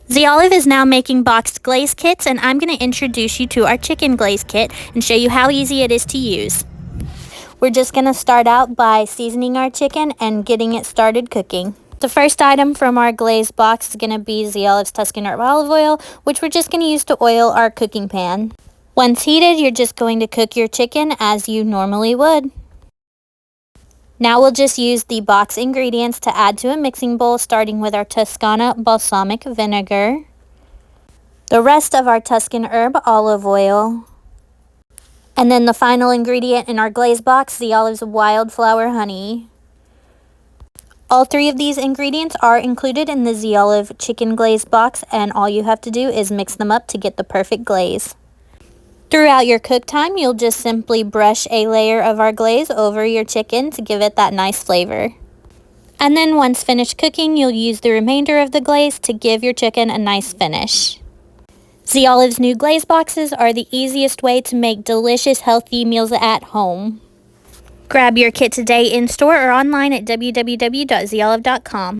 The Olive is now making boxed glaze kits, and I'm going to introduce you to our chicken glaze kit and show you how easy it is to use. We're just going to start out by seasoning our chicken and getting it started cooking. The first item from our glaze box is going to be the Olive's Tuscan herb olive oil, which we're just going to use to oil our cooking pan. Once heated, you're just going to cook your chicken as you normally would. Now we'll just use the box ingredients to add to a mixing bowl, starting with our Toscana balsamic vinegar, the rest of our Tuscan herb olive oil, and then the final ingredient in our glaze box, the Olive's wildflower honey. All three of these ingredients are included in the Z Olive chicken glaze box, and all you have to do is mix them up to get the perfect glaze. Throughout your cook time, you'll just simply brush a layer of our glaze over your chicken to give it that nice flavor. And then once finished cooking, you'll use the remainder of the glaze to give your chicken a nice finish. Z Olive's new glaze boxes are the easiest way to make delicious, healthy meals at home. Grab your kit today in store or online at www.zolive.com.